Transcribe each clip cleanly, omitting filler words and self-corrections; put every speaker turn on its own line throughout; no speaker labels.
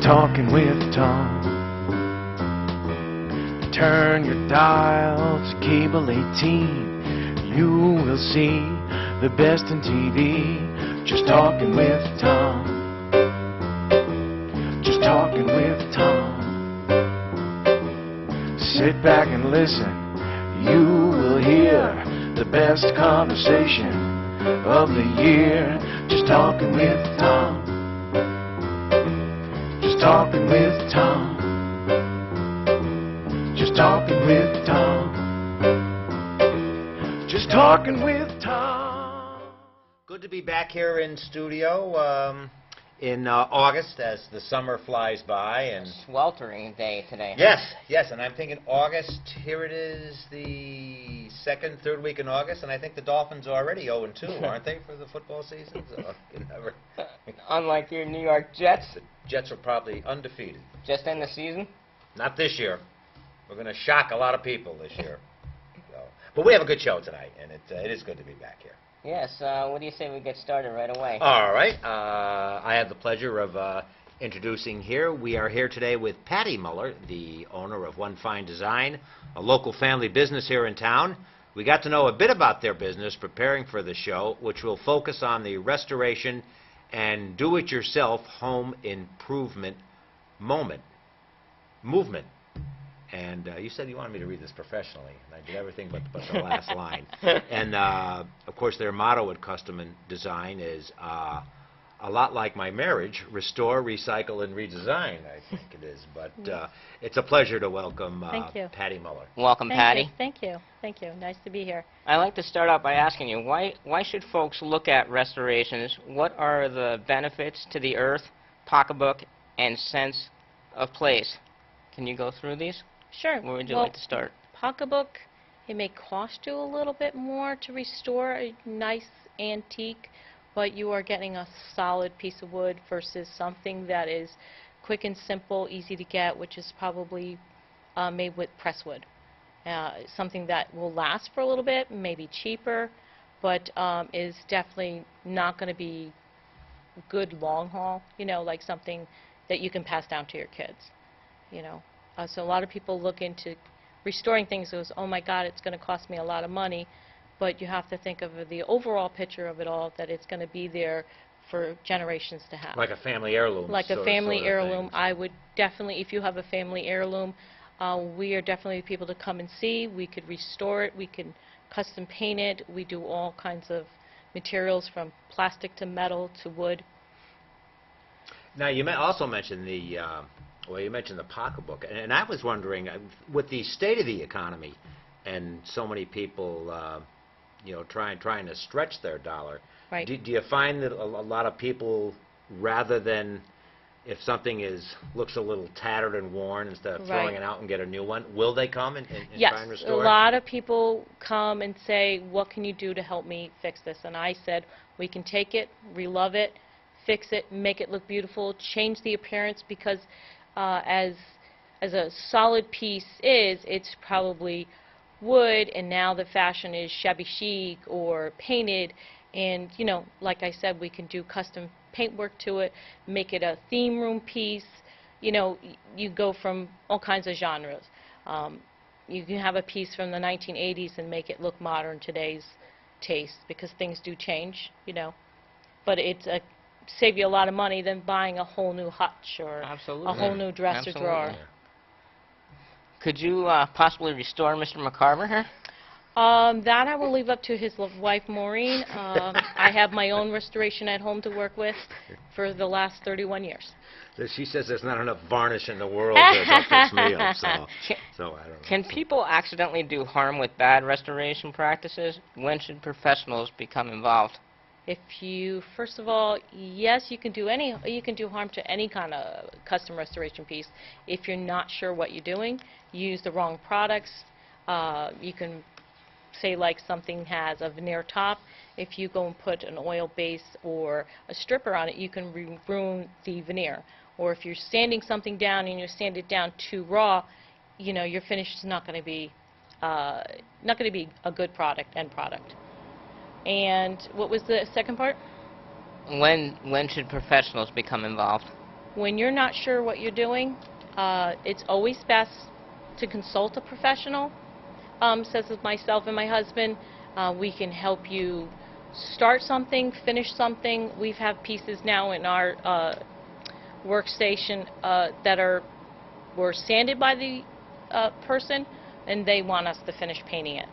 Talking with Tom. Turn your dial to cable 18. You will see the best in TV. Just talking with Tom. Just talking with Tom. Sit back and listen. You will hear the best conversation of the year. Just talking with Tom. Just talking with Tom. Just talking with Tom. Just talking with Tom.
Good to be back here in studio in August as the summer flies by. And
sweltering day today.
Yes, yes, and I'm thinking August, here it is, the second, third week in August, and I think the Dolphins are already 0-2, aren't they, for the football season? So,
Unlike your New York Jets.
The Jets are probably undefeated.
Just in the season?
Not this year. We're going to shock a lot of people this year. So, but we have a good show tonight, and it is good to be back here.
Yes, what do you say we get started right away?
All right. I have the pleasure of introducing here. We are here today with Patty Muller, the owner of One Fine Design, a local family business here in town. We got to know a bit about their business preparing for the show, which will focus on the restoration and do-it-yourself home improvement movement. And you said you wanted me to read this professionally, and I did everything but the last line. And, of course, their motto at Custom and Design is a lot like my marriage, restore, recycle, and redesign, I think it is. But it's a pleasure to welcome Patty Muller.
Welcome, Patty.
Thank you. Thank you. Nice to be here.
I'd like to start out by asking you, why should folks look at restorations? What are the benefits to the earth, pocketbook, and sense of place? Can you go through these?
Sure.
Where would you like to start?
Pocketbook, it may cost you a little bit more to restore a nice antique, but you are getting a solid piece of wood versus something that is quick and simple, easy to get, which is probably made with presswood. Something that will last for a little bit, maybe cheaper, but is definitely not going to be good long haul, like something that you can pass down to your kids, So a lot of people look into restoring things as, oh my God, it's going to cost me a lot of money, but you have to think of the overall picture of it all, that it's going to be there for generations to have.
Like a family heirloom.
Like a family heirloom. I would definitely, if you have a family heirloom, we are definitely people to come and see. We could restore it. We can custom paint it. We do all kinds of materials from plastic to metal to wood.
Now, you also mentioned the... Well, you mentioned the pocketbook, and I was wondering, with the state of the economy and so many people, trying to stretch their dollar,
right.
Do you find that a lot of people, rather than if something looks a little tattered and worn, instead of throwing it out and get a new one, will they come and try and restore it?
Yes, a lot of people come and say, what can you do to help me fix this? And I said, we can take it, relove it, fix it, make it look beautiful, change the appearance, because as a solid piece it's probably wood, and now the fashion is shabby chic or painted, and like I said, we can do custom paintwork to it, make it a theme room piece. You go from all kinds of genres. You can have a piece from the 1980s and make it look modern today's taste, because things do change, but it's save you a lot of money than buying a whole new hutch or a whole new dresser drawer.
Could you possibly restore Mr. McCarver here?
That I will leave up to his wife, Maureen. I have my own restoration at home to work with for the last 31 years.
She says there's not enough varnish in the world to fix me up, so I don't know.
Can people accidentally do harm with bad restoration practices? When should professionals become involved?
If you, first of all, yes, you can do harm to any kind of custom restoration piece. If you're not sure what you're doing, you use the wrong products. You can say like something has a veneer top. If you go and put an oil base or a stripper on it, you can ruin the veneer. Or if you're sanding something down and you sand it down too raw, your finish is not going to be a good end product. And what was the second part?
When should professionals become involved?
when you're not sure what you're doing, it's always best to consult a professional. Says with myself and my husband, we can help you start something, finish something. We have pieces now in our workstation that were sanded by the person, and they want us to finish painting it.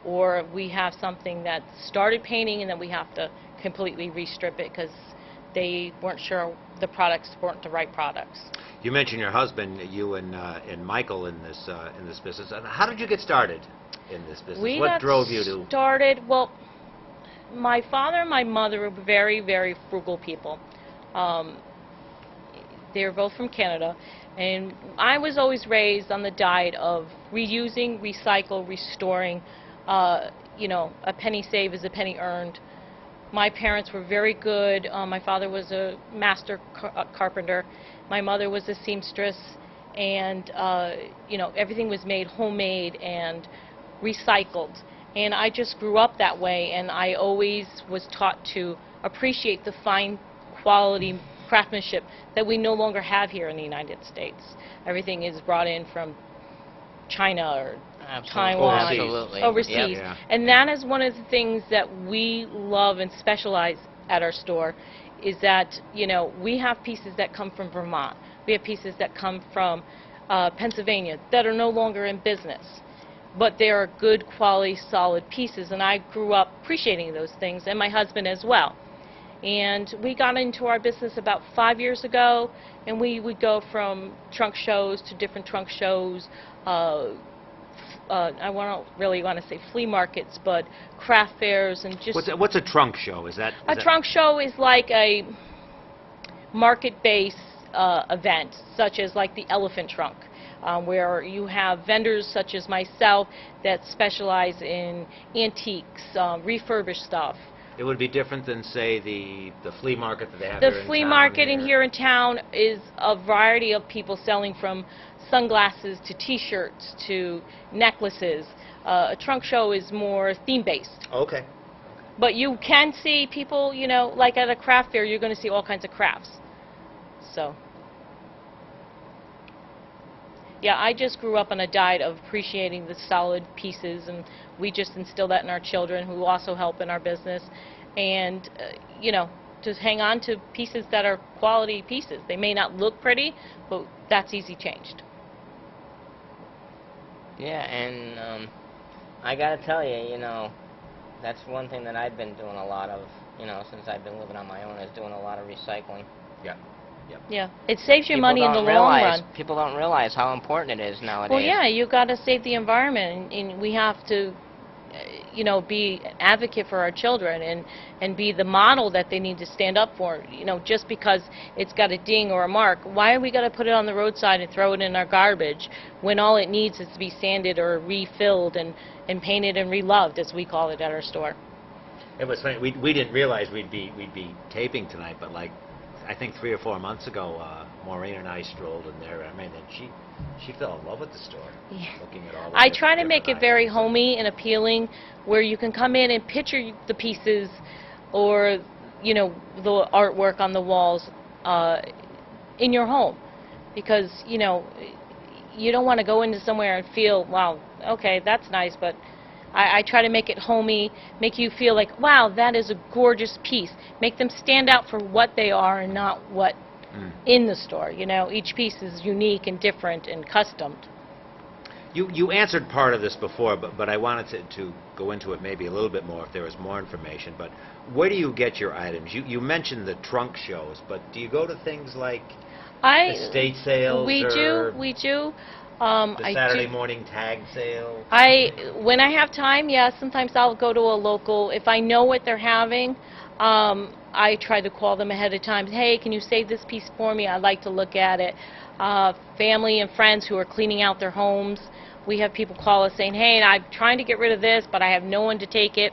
Or we have something that started painting and then we have to completely restrip it because they weren't sure the products weren't the right products.
You mentioned your husband, you and Michael in this business. How did you get started in this business?
We
What
got
drove you to?
started, well, my father and my mother were very, very frugal people. They were both from Canada, and I was always raised on the diet of reusing, recycle, restoring. You know, a penny saved is a penny earned. My parents were very good. My father was a master carpenter. My mother was a seamstress, and you know, everything was made homemade and recycled. And I just grew up that way, and I always was taught to appreciate the fine quality craftsmanship that we no longer have here in the United States. Everything is brought in from China or Taiwan,
Absolutely.
overseas.
Yep.
Yeah.
And that is one of the things that we love and specialize at our store, is that, you know, we have pieces that come from Vermont. We have pieces that come from Pennsylvania that are no longer in business. But they are good quality, solid pieces, and I grew up appreciating those things, and my husband as well. And we got into our business about 5 years ago, and we would go from trunk shows to different trunk shows. I don't really want to say flea markets, but craft fairs and just...
What's a trunk show? Is that...
A trunk show is like a market-based event, such as like the elephant trunk, where you have vendors such as myself that specialize in antiques, refurbished stuff.
It would be different than, say, the flea market that they have
The
here in
flea
town
market in here in town is a variety of people selling from sunglasses to T-shirts to necklaces. A trunk show is more theme-based.
Okay.
But you can see people, you know, like at a craft fair, you're going to see all kinds of crafts. So, yeah, I just grew up on a diet of appreciating the solid pieces, and we just instill that in our children, who also help in our business. And, you know, just hang on to pieces that are quality pieces. They may not look pretty, but that's easy changed.
Yeah, and I gotta tell you, you know, that's one thing that I've been doing a lot of, you know, since I've been living on my own, is doing a lot of recycling.
Yeah. Yep.
Yeah, it saves you
People
money in the
don't
long
realize-
run.
People don't realize how important it is nowadays.
Well, yeah, you got to save the environment, and we have to, you know, be an advocate for our children and be the model that they need to stand up for. You know, just because it's got a ding or a mark, why are we going to put it on the roadside and throw it in our garbage when all it needs is to be sanded or refilled and painted and reloved, as we call it at our store?
It was funny. We didn't realize we'd be taping tonight, but like I think 3 or 4 months ago, Maureen and I strolled in there. I mean, and she fell in love with the store.
Yeah.
Looking at all the
I try to
different
make it very
items.
homey and appealing, where you can come in and picture the pieces or, you know, the artwork on the walls in your home. Because, you know, you don't want to go into somewhere and feel, wow, okay, that's nice, but I try to make it homey, make you feel like, wow, that is a gorgeous piece. Make them stand out for what they are and not what in the store. You know, each piece is unique and different and customed.
You answered part of this before, but I wanted to go into it maybe a little bit more if there was more information. But where do you get your items? You mentioned the trunk shows, but do you go to things like estate sales
We
or
do.
the Saturday morning tag sale?
When I have time, yeah, sometimes I'll go to a local. If I know what they're having, I try to call them ahead of time. Hey, can you save this piece for me? I'd like to look at it. Family and friends who are cleaning out their homes, we have people call us saying, hey, I'm trying to get rid of this, but I have no one to take it.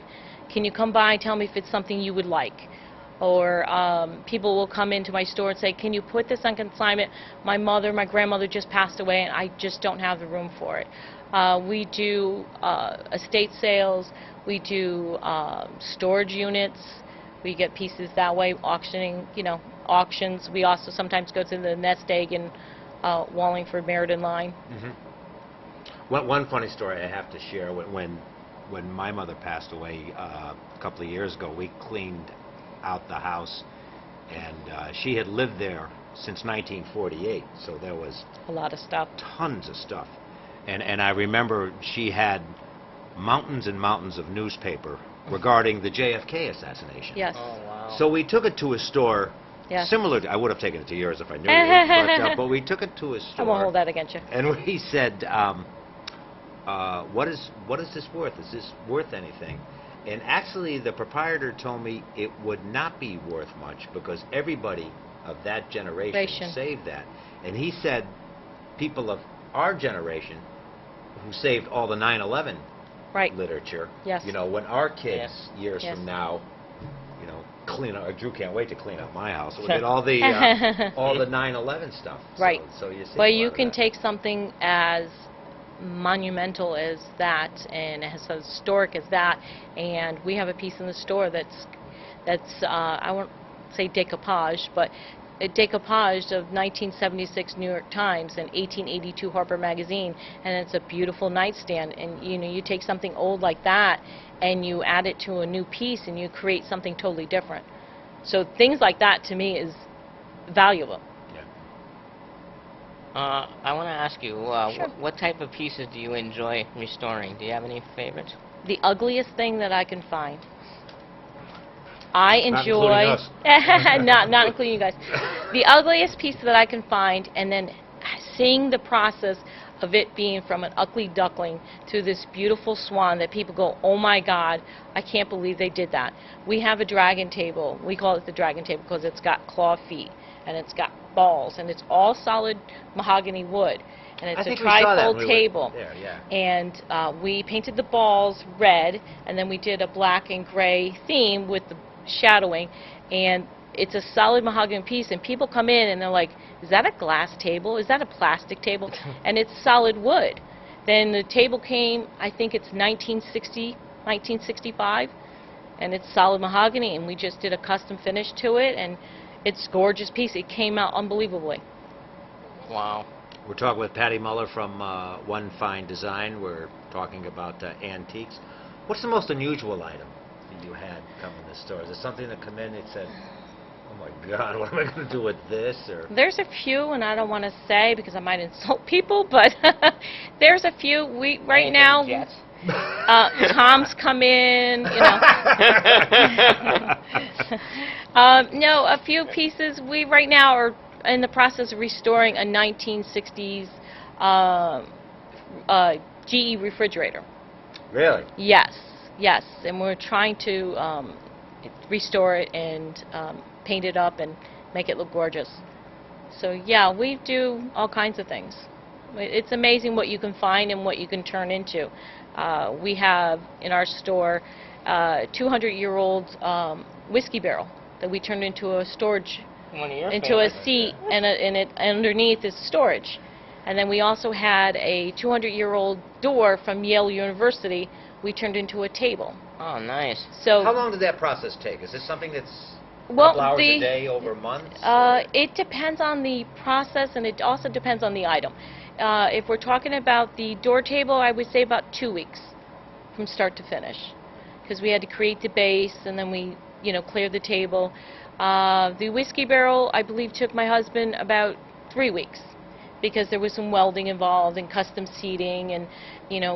Can you come by and tell me if it's something you would like? Or people will come into my store and say, can you put this on consignment? My grandmother just passed away, and I just don't have the room for it. We do estate sales. We do storage units. We get pieces that way, auctioning, auctions. We also sometimes go to the Nest Egg in Wallingford, Meriden line.
One funny story I have to share, when my mother passed away a couple of years ago, we cleaned out the house, and she had lived there since 1948, so there was
A lot of stuff.
tons of stuff. And I remember she had mountains and mountains of newspaper regarding the JFK assassination.
Yes.
Oh, wow.
So we took it to a store
Yes.
similar to, I would have taken it to yours if I knew you, but we took it to a
I
store.
won't hold that against you.
And we said, what is this worth? Is this worth anything? And actually, the proprietor told me it would not be worth much because everybody of that generation saved that. And he said people of our generation who saved all the 9/11
Right.
literature,
Yes.
when our kids,
Yes.
years
Yes.
from now, clean up, Drew can't wait to clean up my house. We'll get all the 9/11 stuff.
Right.
So you see.
But you can take something as monumental as that and as historic as that, and we have a piece in the store that's I won't say decoupage, but a decoupage of 1976 New York Times and 1882 Harper Magazine, and it's a beautiful nightstand. And you take something old like that and you add it to a new piece and you create something totally different. So things like that to me is valuable.
I want to ask you,
Sure.
what type of pieces do you enjoy restoring? Do you have any favorites?
The ugliest thing that I can find. I
Not
enjoy,
including us.
not including you guys. The ugliest piece that I can find, and then seeing the process of it being from an ugly duckling to this beautiful swan that people go, oh my God, I can't believe they did that. We have a dragon table. We call it the dragon table because it's got claw feet and it's got balls and it's all solid mahogany wood. And it's
I
a
think we saw that
trifold
when we were
table.
there, yeah.
And we painted the balls red, and then we did a black and gray theme with the shadowing, and it's a solid mahogany piece, and people come in and they're like, is that a glass table? Is that a plastic table? And it's solid wood. Then the table came, I think it's 1965, and it's solid mahogany, and we just did a custom finish to it, and it's a gorgeous piece. It came out unbelievably.
Wow.
We're talking with Patty Muller from One Fine Design. We're talking about antiques. What's the most unusual item that you had come in the store? Is it something that come in and said, oh my God, what am I going to do with this? Or
There's a few, and I don't want to say because I might insult people, but there's a few. We right
Anything
now,
jets?
Tom's come in, no, a few pieces. We right now are in the process of restoring a 1960s GE refrigerator.
Really?
Yes, and we're trying to restore it and paint it up and make it look gorgeous. So yeah, we do all kinds of things. It's amazing what you can find and what you can turn into. We have in our store 200-year-old whiskey barrel that we turned into a storage,
One of your
into a
favorites.
seat, and it underneath is storage. And then we also had a 200-year-old door from Yale University we turned into a table.
Oh, nice.
So
How long did that process take? Is this something that's a
Well,
couple hours
the-
a day over months? or-
it depends on the process, and it also depends on the item. If we're talking about the door table, I would say about 2 weeks from start to finish, because we had to create the base and then we, cleared the table. The whiskey barrel, I believe, took my husband about 3 weeks, because there was some welding involved and custom seating and,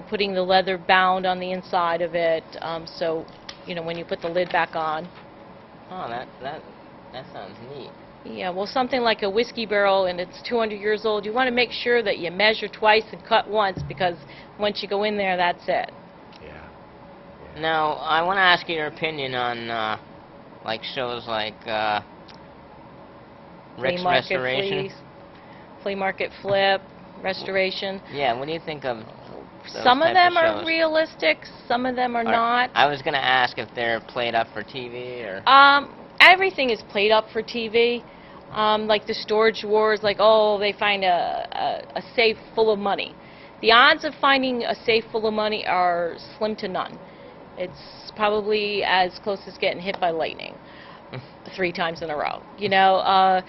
putting the leather bound on the inside of it. So, when you put the lid back on.
Oh, that sounds neat.
Yeah, well, something like a whiskey barrel and it's 200 years old, you want to make sure that you measure twice and cut once, because once you go in there, that's it.
Yeah.
Now, I want to ask you your opinion on like shows like Rick's Restoration.
Flea market flip, restoration.
Yeah, what do you think of those
Some of
type
them are
shows?
realistic, some of them are not.
I was going to ask if they're played up for TV or...
Everything is played up for TV. Like the storage wars, like, oh, they find a safe full of money. The odds of finding a safe full of money are slim to none. It's probably as close as getting hit by lightning. 3 times in a row. You know,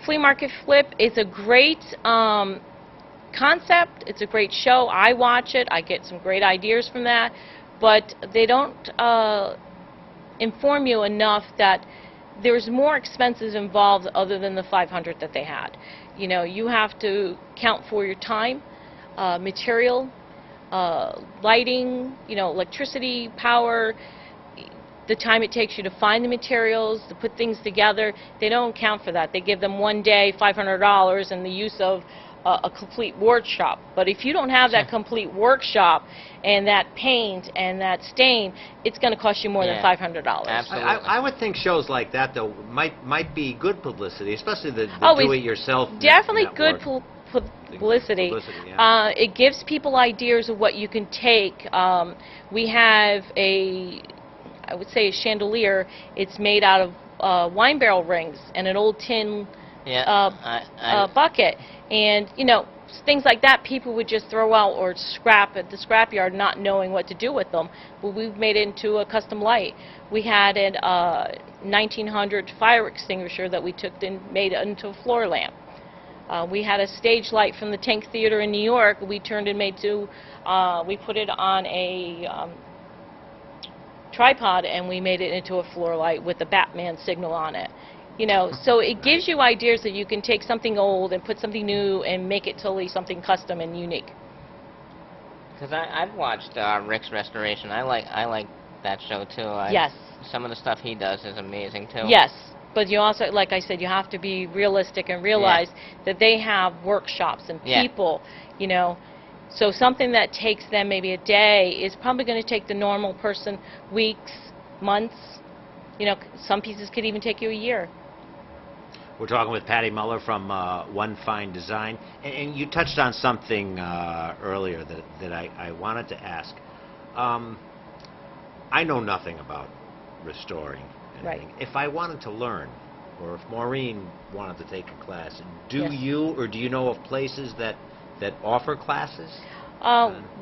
flea market flip is a great concept. It's a great show. I watch it. I get some great ideas from that, but they don't inform you enough that there's more expenses involved other than the 500 that they had. You know, you have to count for your time, material, lighting, you know, electricity, power, the time it takes you to find the materials, to put things together. They don't account for that. They give them one day, $500, and the use of a complete workshop. But if you don't have that complete workshop and that paint and that stain, it's going to cost you more than $500.
Absolutely.
I would think shows like that, though, might be good publicity, especially the do-it-yourself
Definitely
network.
good publicity.
Yeah.
It gives people ideas of what you can take. We have I would say a chandelier. It's made out of wine barrel rings and an old tin bucket. And, you know, things like that people would just throw out or scrap at the scrapyard not knowing what to do with them. But we've made it into a custom light. We had a 1900 fire extinguisher that we took and made it into a floor lamp. We had a stage light from the Tank Theater in New York. We turned and made to, we put it on a tripod and we made it into a floor light with a Batman signal on it. You know, so it gives you ideas that you can take something old and put something new and make it totally something custom and unique.
Because I've watched Rick's Restoration. I like that show too.
Yes.
Some of the stuff he does is amazing too.
Yes, but you also, like I said, you have to be realistic and realize that they have workshops and people, you know. So something that takes them maybe a day is probably going to take the normal person weeks, months. You know, some pieces could even take you a year.
We're talking with Patty Muller from One Fine Design, and you touched on something earlier that I wanted to ask. I know nothing about restoring anything. If I wanted to learn, or if Maureen wanted to take a class, do you know of places that offer classes?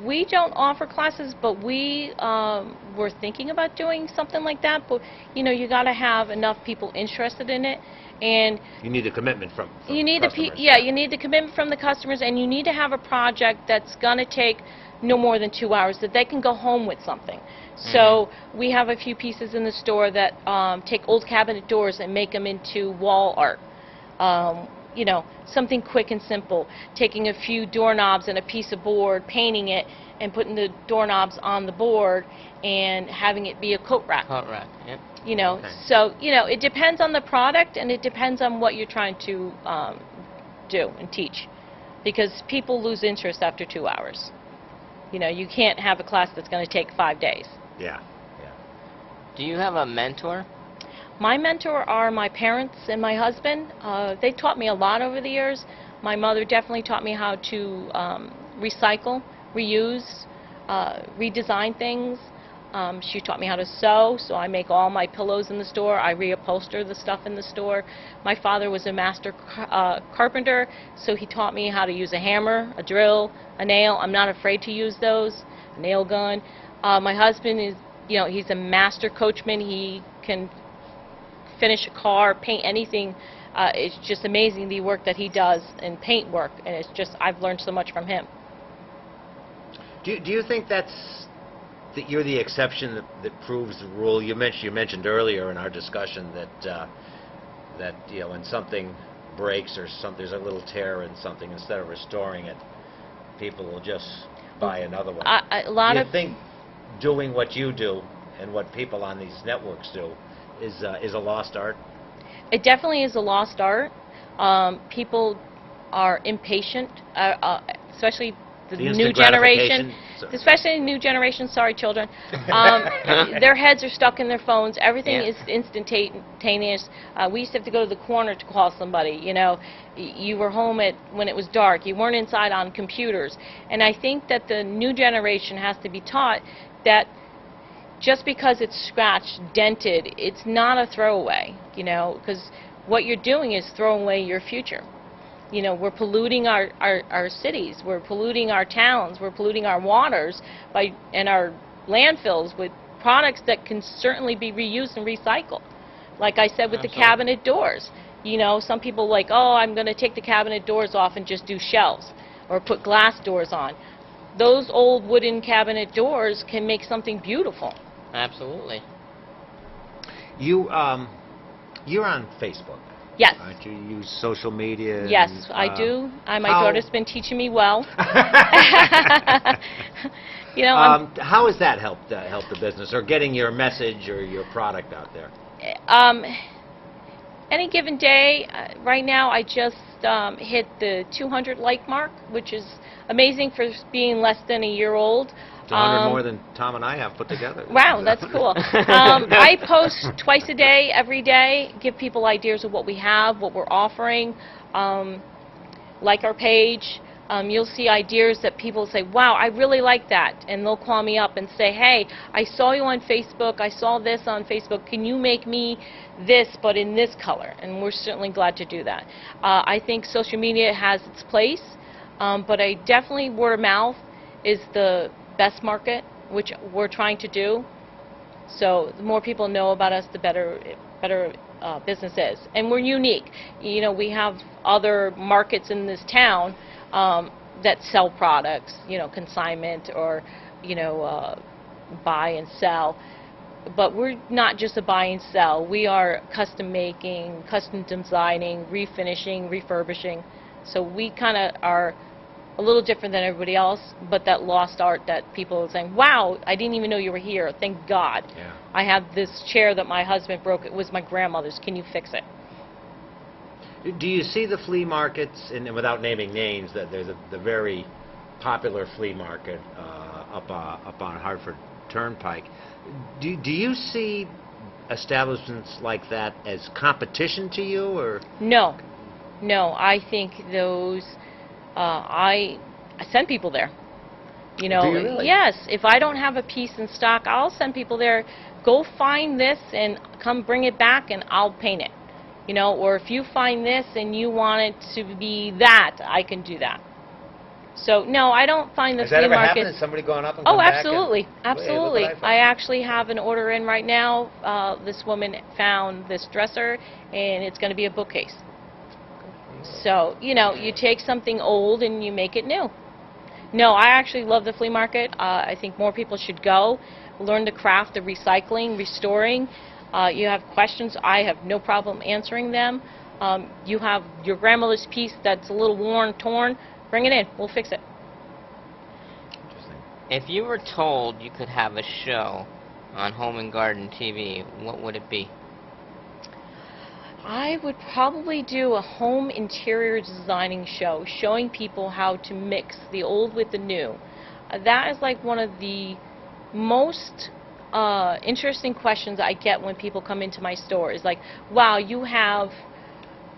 We don't offer classes, but we were thinking about doing something like that. But you know, you got to have enough people interested in it, and
you need a commitment from
you need
customers.
you need the commitment from the customers, and you need to have a project that's going to take no more than 2 hours, that they can go home with something. So we have a few pieces in the store that take old cabinet doors and make them into wall art. You know, something quick and simple. Taking a few doorknobs and a piece of board, painting it, and putting the doorknobs on the board, and having it be a coat rack.
Coat rack, yep.
You know, so, you know, it depends on the product, and it depends on what you're trying to do and teach. Because people lose interest after 2 hours. You know, you can't have a class that's going to take 5 days.
Yeah.
Do you have a mentor?
My mentor are my parents and my husband. They taught me a lot over the years. My mother definitely taught me how to recycle, reuse, redesign things. She taught me how to sew, so I make all my pillows in the store. I reupholster the stuff in the store. My father was a master carpenter, so he taught me how to use a hammer, a drill, a nail. I'm not afraid to use those, a nail gun. My husband is, you know, he's a master coachman. He can finish a car, paint anything. It's just amazing the work that he does in paint work, and it's just, I've learned so much from him.
Do you think that you're the exception that proves the rule? You mentioned earlier in our discussion that you know, when something breaks or there's a little tear in something, instead of restoring it, people will just buy another one. Do you think doing what you do and what people on these networks do is a lost art?
It definitely is a lost art. People are impatient, especially the new generation. Especially new generation, sorry children. Their heads are stuck in their phones. Everything is instantaneous. We used to have to go to the corner to call somebody. You know, you were home when it was dark. You weren't inside on computers. And I think that the new generation has to be taught that just because it's scratched, dented, it's not a throwaway, you know, because what you're doing is throwing away your future. You know, we're polluting our cities, we're polluting our towns, we're polluting our waters and our landfills with products that can certainly be reused and recycled. Like I said with the
Absolutely.
cabinet doors. You know, some people like, oh, I'm going to take the cabinet doors off and just do shelves or put glass doors on. Those old wooden cabinet doors can make something beautiful.
Absolutely.
You're on Facebook.
Yes.
Do you use social media?
Yes,
and,
I do. My
how-
daughter's been teaching me well. You know,
How has that helped the business, or getting your message or your product out there?
Any given day, right now I just hit the 200 like mark, which is amazing for being less than a year old.
It's 100 more than Tom and I have put together.
Wow, that's cool. I post twice a day, every day, give people ideas of what we have, what we're offering. Like our page, you'll see ideas that people say, wow, I really like that. And they'll call me up and say, hey, I saw you on Facebook, I saw this on Facebook, can you make me this but in this color? And we're certainly glad to do that. I think social media has its place, but I definitely word of mouth is the best market, which we're trying to do. So the more people know about us, the better business is. And we're unique. You know, we have other markets in this town that sell products, you know, consignment or, you know, buy and sell. But we're not just a buy and sell. We are custom making, custom designing, refinishing, refurbishing. So we kind of are a little different than everybody else, but that lost art that people are saying, wow, I didn't even know you were here. Thank God.
Yeah.
I have this chair that my husband broke. It was my grandmother's. Can you fix it?
Do you see the flea markets, and without naming names, that there's the very popular flea market up on Hartford Turnpike? Do you see establishments like that as competition to you, or?
No. No, I think those, I send people there. You know,
Do you really?
yes, if I don't have a piece in stock, I'll send people there, go find this and come bring it back and I'll paint it. You know, or if you find this and you want it to be that, I can do that. So, no, I don't find the
Has that
flea
ever
markets...
happened? Has somebody gone up and
Oh,
come back and,
absolutely,
"Wait,
absolutely.
look what I
I
found."
actually have an order in right now. This woman found this dresser, and it's going to be a bookcase. So, you know, you take something old and you make it new. No, I actually love the flea market. I think more people should go, learn the craft of recycling, restoring. You have questions, I have no problem answering them. You have your grandmother's piece that's a little worn, torn, bring it in, we'll fix it.
Interesting.
If you were told you could have a show on Home and Garden TV, what would it be?
I would probably do a home interior designing show, showing people how to mix the old with the new. That is like one of the most interesting questions I get when people come into my store. Is like, wow, you have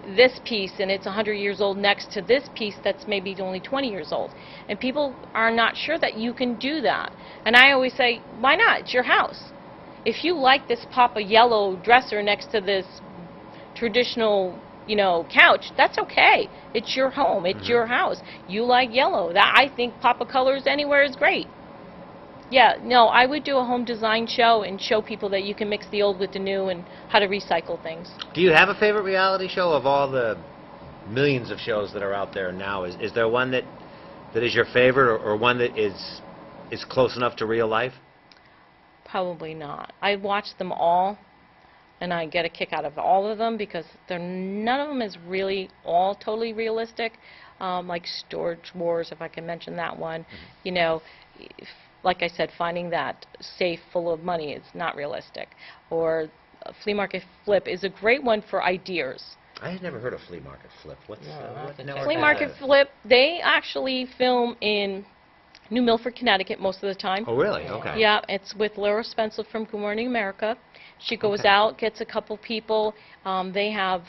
this piece and it's 100 years old next to this piece that's maybe only 20 years old. And people are not sure that you can do that. And I always say, why not? It's your house. If you like this pop of yellow dresser next to this traditional, you know, couch, that's okay. It's your home. It's your house. You like yellow. That, I think pop of colors anywhere is great. Yeah, no, I would do a home design show and show people that you can mix the old with the new and how to recycle things.
Do you have a favorite reality show of all the millions of shows that are out there now? Is there one that is your favorite, or one that is close enough to real life?
Probably not. I watch them all, and I get a kick out of all of them because none of them is really all totally realistic. Like Storage Wars, if I can mention that one. You know, like I said, finding that safe full of money is not realistic. Or Flea Market Flip is a great one for ideas.
I had never heard of Flea Market Flip. What's what network
Flea
is
Market
that?
Flip, they actually film in New Milford, Connecticut most of the time.
Oh, really? Okay.
Yeah, it's with Laura Spencer from Good Morning America. She goes
Okay.
out, gets a couple people. They have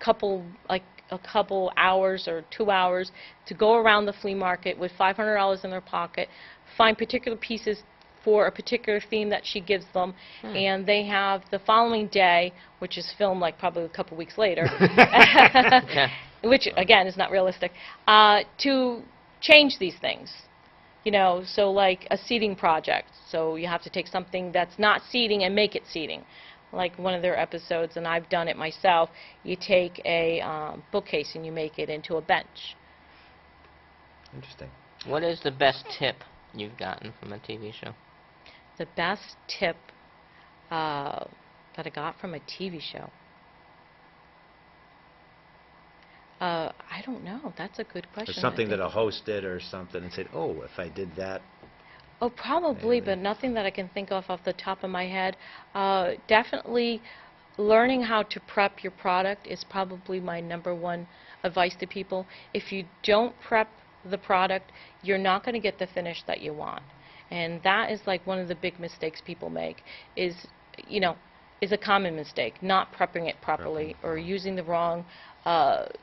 a couple hours or 2 hours to go around the flea market with $500 in their pocket, find particular pieces for a particular theme that she gives them, and they have the following day, which is filmed like probably a couple weeks later, which again is not realistic, to change these things. You know, so like a seating project. So you have to take something that's not seating and make it seating. like one of their episodes, and I've done it myself. You take a bookcase and you make it into a bench.
Interesting.
What is the best tip you've gotten from a TV show?
The best tip that I got from a TV show. I don't know. That's a good question.
Or something
I
that
think.
a host did or something and said, oh, if I did that.
Oh, probably,
Maybe.
but nothing that I can think of off the top of my head. Definitely learning how to prep your product is probably my #1 advice to people. If you don't prep the product, you're not going to get the finish that you want. And that is like one of the big mistakes people make is, you know, is a common mistake, not prepping it properly or using the wrong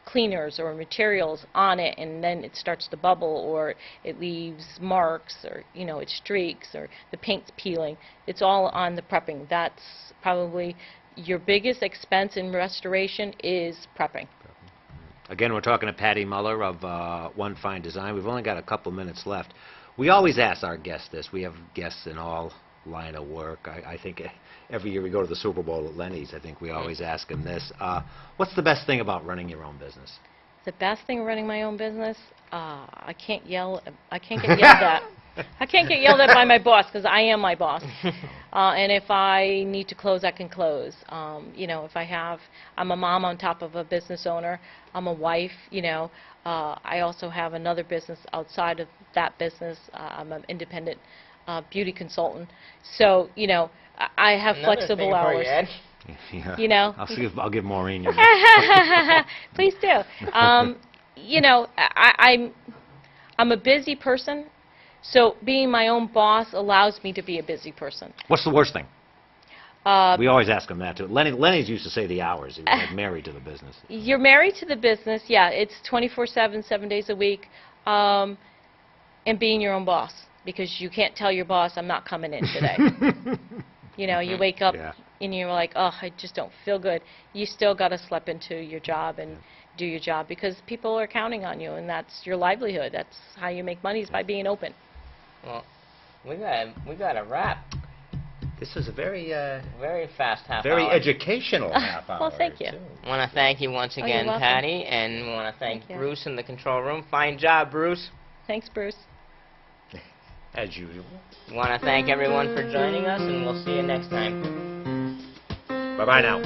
cleaners or materials on it, and then it starts to bubble, or it leaves marks, or, you know, it streaks, or the paint's peeling. It's all on the prepping. That's probably your biggest expense in restoration is prepping.
Again, we're talking to Patty Muller of One Fine Design. We've only got a couple minutes left. We always ask our guests this. We have guests in all line of work. I think every year we go to the Super Bowl at Lenny's, I think we always ask them this. What's the best thing about running your own business?
The best thing running my own business, I can't get yelled at. I can't get yelled at by my boss, because I am my boss. And if I need to close, I can close. You know, I'm a mom on top of a business owner. I'm a wife, you know. I also have another business outside of that business. I'm an independent beauty consultant. So, you know, I have
Another
flexible
thing for
hours.
you, Ed.
Yeah.
You know?
I'll give Maureen your
Please do. You know, I'm a busy person, so being my own boss allows me to be a busy person.
What's the worst thing? We always ask him that, too. Lenny's used to say the hours. He was like married to the business.
You're married to the business, yeah. It's 24/7, 7 days a week, and being your own boss, because you can't tell your boss, I'm not coming in today. You know, you wake up
Yeah.
and you're like, oh, I just don't feel good. You still got to slip into your job and do your job, because people are counting on you, and that's your livelihood. That's how you make money, is by being open.
Well, we got a wrap.
This is a very
Fast half
very
hour.
educational half hour.
Well, thank you.
too.
I want to thank you once
you're
again,
welcome.
Patty, and we want to thank
Thank you.
Bruce in the control room. Fine job, Bruce.
Thanks, Bruce.
As usual.
Want to thank everyone for joining us, and we'll see you next time.
Bye-bye now.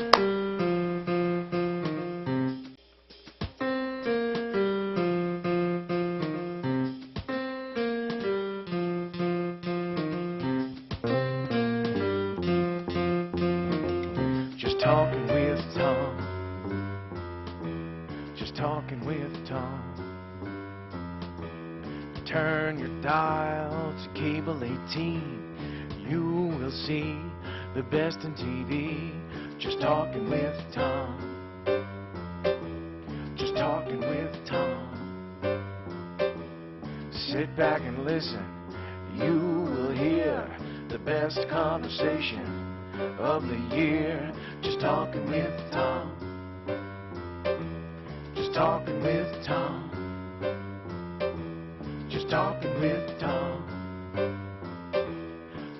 Just talking with Tom. Just talking with Tom. Turn your dial to cable 18. You will see the best in TV. Just talking with Tom. Just talking with Tom. Sit back and listen. You will hear the best conversation of the year. Just talking with Tom. Just talking with Tom. Just talking with Tom.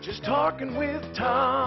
Just talking with Tom.